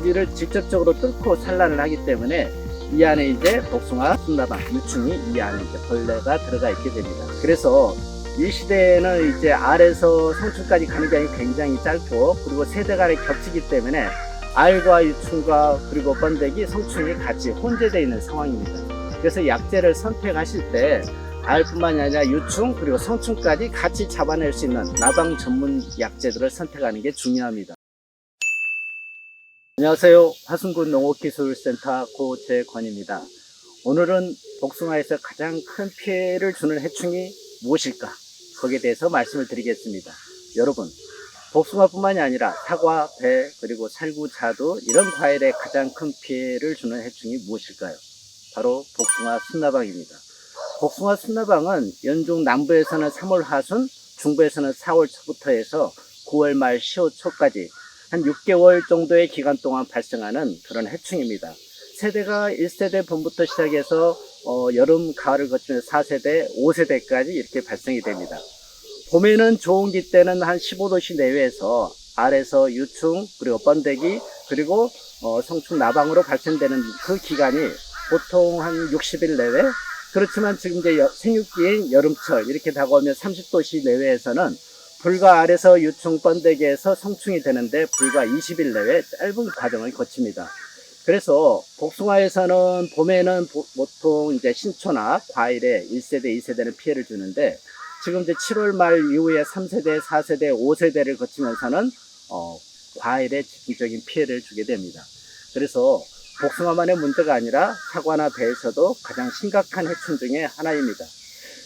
봉지를 직접적으로 뚫고 산란을 하기 때문에 이 안에 이제 복숭아, 순나방, 유충이 이 안에 이제 벌레가 들어가 있게 됩니다. 그래서 이 시대에는 이제 알에서 성충까지 가는 게 굉장히 짧고, 그리고 세대 간에 겹치기 때문에 알과 유충과 그리고 번데기, 성충이 같이 혼재되어 있는 상황입니다. 그래서 약재를 선택하실 때 알뿐만이 아니라 유충 그리고 성충까지 같이 잡아낼 수 있는 나방 전문 약재들을 선택하는 게 중요합니다. 안녕하세요. 화순군 농업기술센터 고재권입니다. 오늘은 복숭아에서 가장 큰 피해를 주는 해충이 무엇일까? 거기에 대해서 말씀을 드리겠습니다. 여러분, 복숭아뿐만이 아니라 사과, 배, 그리고 살구, 자두 이런 과일에 가장 큰 피해를 주는 해충이 무엇일까요? 바로 복숭아 순나방입니다. 복숭아 순나방은 연중 남부에서는 3월 하순, 중부에서는 4월 초부터 해서 9월 말 10월 초까지 한 6개월 정도의 기간 동안 발생하는 그런 해충입니다. 세대가 1세대 봄부터 시작해서 여름, 가을을 거치면서 4세대, 5세대까지 이렇게 발생이 됩니다. 봄에는 좋은기 때는 한 15도씨 내외에서 알에서 유충, 그리고 번데기, 그리고 성충 나방으로 발생되는 그 기간이 보통 한 60일 내외. 그렇지만 지금 이제 생육기인 여름철 이렇게 다가오면 30도씨 내외에서는 불과 알에서 유충, 번데기에서 성충이 되는데 불과 20일 내외 짧은 과정을 거칩니다. 그래서 복숭아에서는 봄에는 보통 이제 신초나 과일에 1세대, 2세대는 피해를 주는데, 지금 이제 7월 말 이후에 3세대, 4세대, 5세대를 거치면서는 과일에 집중적인 피해를 주게 됩니다. 그래서 복숭아만의 문제가 아니라 사과나 배에서도 가장 심각한 해충 중에 하나입니다.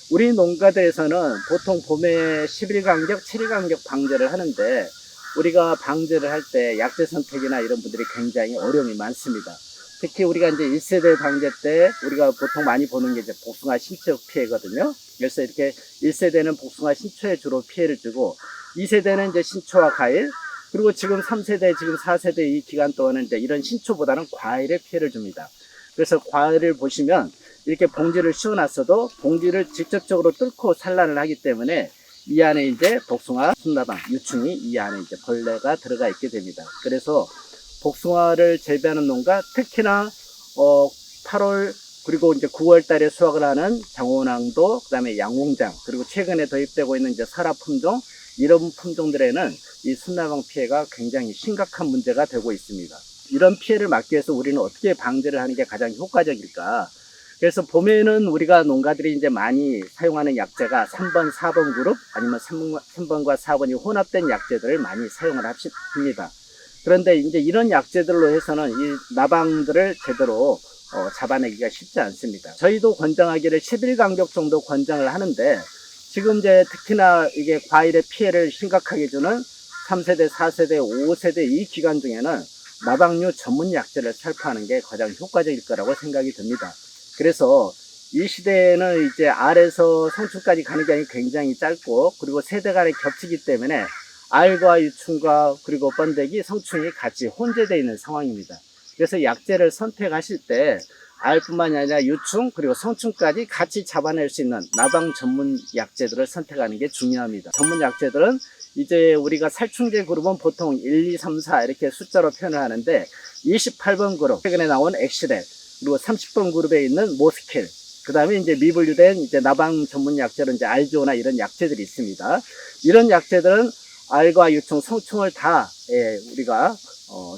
우리 농가들에서는 보통 봄에 10일 간격, 7일 간격 방제를 하는데, 우리가 방제를 할 때 약재 선택이나 이런 분들이 굉장히 어려움이 많습니다. 특히 우리가 이제 1세대 방제 때 우리가 보통 많이 보는 게 이제 복숭아 신초 피해거든요. 그래서 이렇게 1세대는 복숭아 신초에 주로 피해를 주고, 2세대는 이제 신초와 과일, 그리고 지금 3세대, 지금 4세대 이 기간 동안은 이제 이런 신초보다는 과일에 피해를 줍니다. 그래서 과일을 보시면 이렇게 봉지를 씌워놨어도 봉지를 직접적으로 뚫고 산란을 하기 때문에 이 안에 이제 복숭아, 순나방, 유충이 이 안에 이제 벌레가 들어가 있게 됩니다. 그래서 복숭아를 재배하는 농가, 특히나 8월 그리고 이제 9월 달에 수확을 하는 장원항도, 그다음에 양홍장, 그리고 최근에 도입되고 있는 이제 설화 품종, 이런 품종들에는 이 순나방 피해가 굉장히 심각한 문제가 되고 있습니다. 이런 피해를 막기 위해서 우리는 어떻게 방제를 하는 게 가장 효과적일까? 그래서 봄에는 우리가 농가들이 이제 많이 사용하는 약재가 3번, 4번 그룹, 아니면 3번과 4번이 혼합된 약재들을 많이 사용을 합니다. 그런데 이제 이런 약재들로 해서는 이 나방들을 제대로 잡아내기가 쉽지 않습니다. 저희도 권장하기를 10일 간격 정도 권장을 하는데, 지금 이제 특히나 이게 과일의 피해를 심각하게 주는 3세대, 4세대, 5세대 이 기간 중에는 나방류 전문 약재를 살포하는 게 가장 효과적일 거라고 생각이 듭니다. 그래서 이 시대에는 이제 알에서 성충까지 가는 게 굉장히 짧고, 그리고 세대 간에 겹치기 때문에 알과 유충과 그리고 번데기, 성충이 같이 혼재되어 있는 상황입니다. 그래서 약재를 선택하실 때 알뿐만이 아니라 유충 그리고 성충까지 같이 잡아낼 수 있는 나방 전문 약재들을 선택하는 게 중요합니다. 전문 약재들은 이제 우리가 살충제 그룹은 보통 1, 2, 3, 4 이렇게 숫자로 표현을 하는데, 28번 그룹, 최근에 나온 엑시덱, 그리고 30번 그룹에 있는 모스킬, 그 다음에 이제 미분류된 이제 나방 전문 약재로 이제 알조나 이런 약재들이 있습니다. 이런 약재들은 알과 유충, 성충을 다 우리가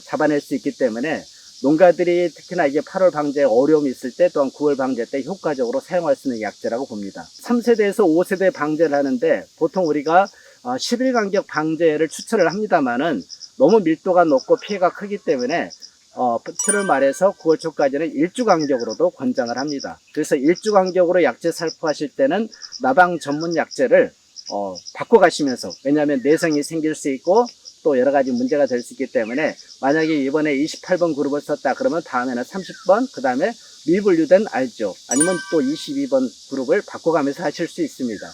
잡아낼 수 있기 때문에 농가들이 특히나 이게 8월 방제에 어려움이 있을 때, 또한 9월 방제 때 효과적으로 사용할 수 있는 약재라고 봅니다. 3세대에서 5세대 방제를 하는데 보통 우리가 10일 간격 방제를 추천을 합니다만은 너무 밀도가 높고 피해가 크기 때문에 7월 말에서 9월 초까지는 1주 간격으로도 권장을 합니다. 그래서 1주 간격으로 약재 살포하실 때는 나방 전문 약재를 바꿔가시면서, 왜냐하면 내성이 생길 수 있고 또 여러 가지 문제가 될 수 있기 때문에, 만약에 이번에 28번 그룹을 썼다 그러면 다음에는 30번, 그 다음에 미분류된 알조, 아니면 또 22번 그룹을 바꿔가면서 하실 수 있습니다.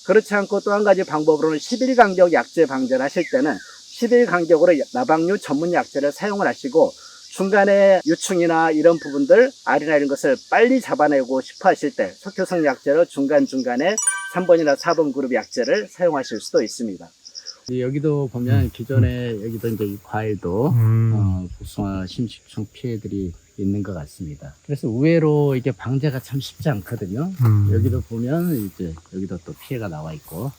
그렇지 않고 또 한 가지 방법으로는 10일 간격 약재 방제를 하실 때는 10일 간격으로 나방류 전문 약재를 사용을 하시고, 중간에 유충이나 이런 부분들, 알이나 이런 것을 빨리 잡아내고 싶어 하실 때 석효성 약재로 중간중간에 3번이나 4번 그룹 약재를 사용하실 수도 있습니다. 여기도 보면 기존에 여기도 이제 이 과일도 복숭아 심식충 피해들이 있는 것 같습니다. 그래서 의외로 이게 방제가 참 쉽지 않거든요. 여기도 보면 이제 여기도 또 피해가 나와 있고,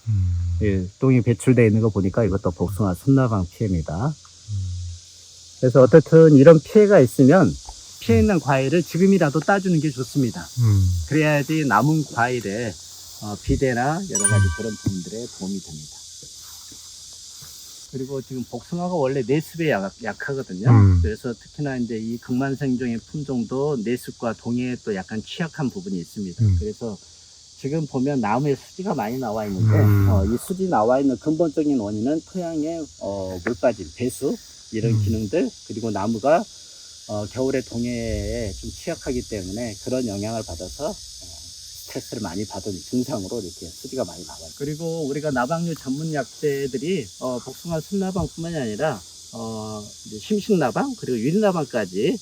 예, 똥이 배출되어 있는 거 보니까 이것도 복숭아 순나방 피해입니다. 그래서 어떻든 이런 피해가 있으면 피해 있는 과일을 지금이라도 따주는 게 좋습니다. 그래야지 남은 과일에 비대나 여러 가지 그런 부분들에 도움이 됩니다. 그리고 지금 복숭아가 원래 내습에 약하거든요. 그래서 특히나 이제 이 극만생종의 품종도 내습과 동해에 또 약간 취약한 부분이 있습니다. 그래서 지금 보면 나무에 수지가 많이 나와 있는데, 이 수지 나와 있는 근본적인 원인은 토양의 물 빠짐, 배수, 이런 기능들, 그리고 나무가 겨울에 동해에 좀 취약하기 때문에 그런 영향을 받아서 스트레스를 많이 받은 증상으로 이렇게 수지가 많이 나와요. 그리고 우리가 나방류 전문 약재들이 복숭아 순나방뿐만이 아니라 이제 심식나방 그리고 유리나방까지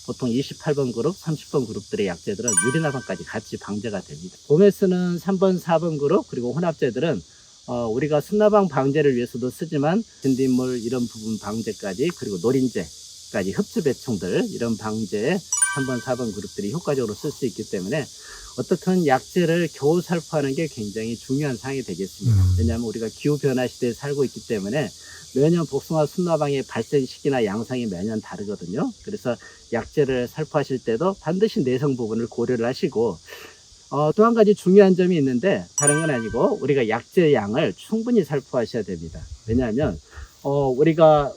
보통 28번 그룹, 30번 그룹들의 약재들은 유리나방까지 같이 방제가 됩니다. 봄에 쓰는 3번, 4번 그룹 그리고 혼합재들은 우리가 순나방 방제를 위해서도 쓰지만 진딧물 이런 부분 방제까지 그리고 노린재까지 흡수 배충들 이런 방제에 3번, 4번 그룹들이 효과적으로 쓸 수 있기 때문에 어떻든 약재를 겨우 살포하는 게 굉장히 중요한 사항이 되겠습니다. 왜냐하면 우리가 기후변화 시대에 살고 있기 때문에 매년 복숭아 순나방의 발생 시기나 양상이 매년 다르거든요. 그래서 약재를 살포하실 때도 반드시 내성 부분을 고려를 하시고 또 한 가지 중요한 점이 있는데 다른 건 아니고 우리가 약재 양을 충분히 살포하셔야 됩니다. 왜냐하면 우리가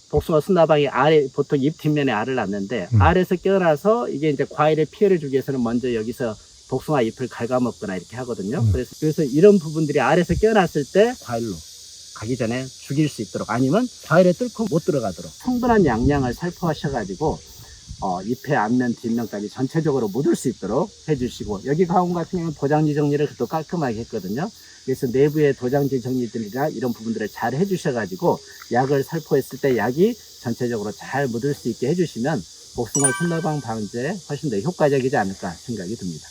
복숭아 순나방이 알에 보통 잎 뒷면에 알을 낳는데 알에서 깨어나서 이게 이제 과일에 피해를 주기 위해서는 먼저 여기서 복숭아 잎을 갉아먹거나 이렇게 하거든요. 그래서 이런 부분들이 알에서 깨어났을 때 과일로 가기 전에 죽일 수 있도록 아니면 과일에 뚫고 못 들어가도록 충분한 양량을 살포하셔가지고 잎의 앞면 뒷면까지 전체적으로 묻을 수 있도록 해주시고 여기 가온 같은 경우는 도장지 정리를 또 깔끔하게 했거든요. 그래서 내부의 도장지 정리들이나 이런 부분들을 잘 해주셔가지고 약을 살포했을 때 약이 전체적으로 잘 묻을 수 있게 해주시면 복숭아 순나방 방제에 훨씬 더 효과적이지 않을까 생각이 듭니다.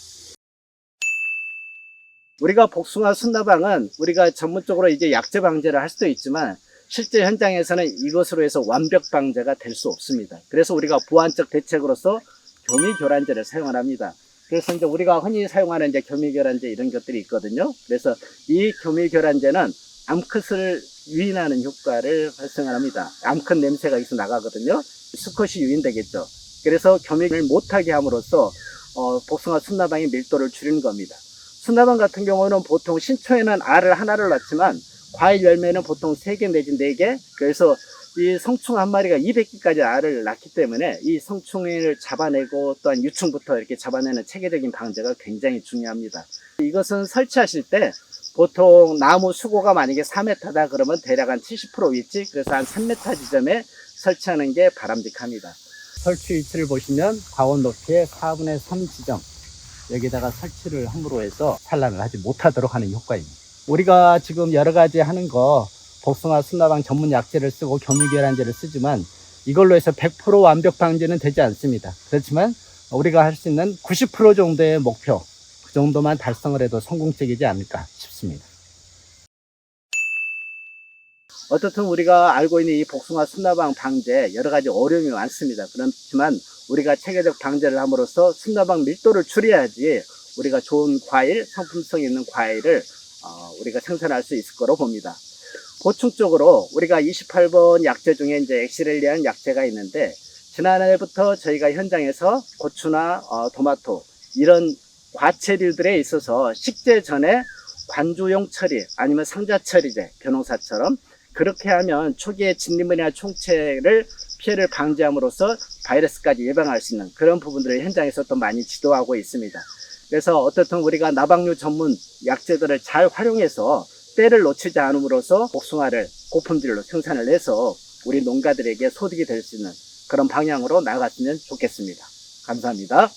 우리가 복숭아 순나방은 우리가 전문적으로 이제 약재 방제를 할 수도 있지만 실제 현장에서는 이것으로 해서 완벽 방제가 될 수 없습니다. 그래서 우리가 보완적 대책으로서 교미교란제를 사용합니다. 그래서 이제 우리가 흔히 사용하는 이제 교미교란제 이런 것들이 있거든요. 그래서 이 교미교란제는 암컷을 유인하는 효과를 발생합니다. 암컷 냄새가 여기서 나가거든요. 수컷이 유인되겠죠. 그래서 교미를 못하게 함으로써 복숭아 순나방의 밀도를 줄이는 겁니다. 순나방 같은 경우는 보통 신초에는 알을 하나를 낳지만 과일 열매는 보통 3개 내지 4개. 그래서 이 성충 한 마리가 200개까지 알을 낳기 때문에 이 성충을 잡아내고 또한 유충부터 이렇게 잡아내는 체계적인 방제가 굉장히 중요합니다. 이것은 설치하실 때 보통 나무 수고가 만약에 4m다 그러면 대략 한 70% 위치, 그래서 한 3m 지점에 설치하는 게 바람직합니다. 설치 위치를 보시면 과원 높이의 4분의 3 지점, 여기다가 설치를 함으로 해서 산란을 하지 못하도록 하는 효과입니다. 우리가 지금 여러 가지 하는 거 복숭아 순나방 전문 약재를 쓰고 교미교란제를 쓰지만 이걸로 해서 100% 완벽 방제는 되지 않습니다. 그렇지만 우리가 할 수 있는 90% 정도의 목표, 그 정도만 달성을 해도 성공적이지 않을까 싶습니다. 어떻든 우리가 알고 있는 이 복숭아 순나방 방제 여러 가지 어려움이 많습니다. 그렇지만 우리가 체계적 방제를 함으로써 순나방 밀도를 줄여야지 우리가 좋은 과일, 상품성 있는 과일을 우리가 생산할 수 있을 거로 봅니다. 보충적으로 우리가 28번 약재 중에 이제 엑시렐리아는 약재가 있는데 지난해부터 저희가 현장에서 고추나 토마토 이런 과체류들에 있어서 식재 전에 관주용 처리 아니면 상자 처리제 벼농사처럼 그렇게 하면 초기에 진딧물이나 총체를 피해를 방지함으로써 바이러스까지 예방할 수 있는 그런 부분들을 현장에서 또 많이 지도하고 있습니다. 그래서 어떻든 우리가 나방류 전문 약재들을 잘 활용해서 때를 놓치지 않음으로써 복숭아를 고품질로 생산을 해서 우리 농가들에게 소득이 될 수 있는 그런 방향으로 나아갔으면 좋겠습니다. 감사합니다.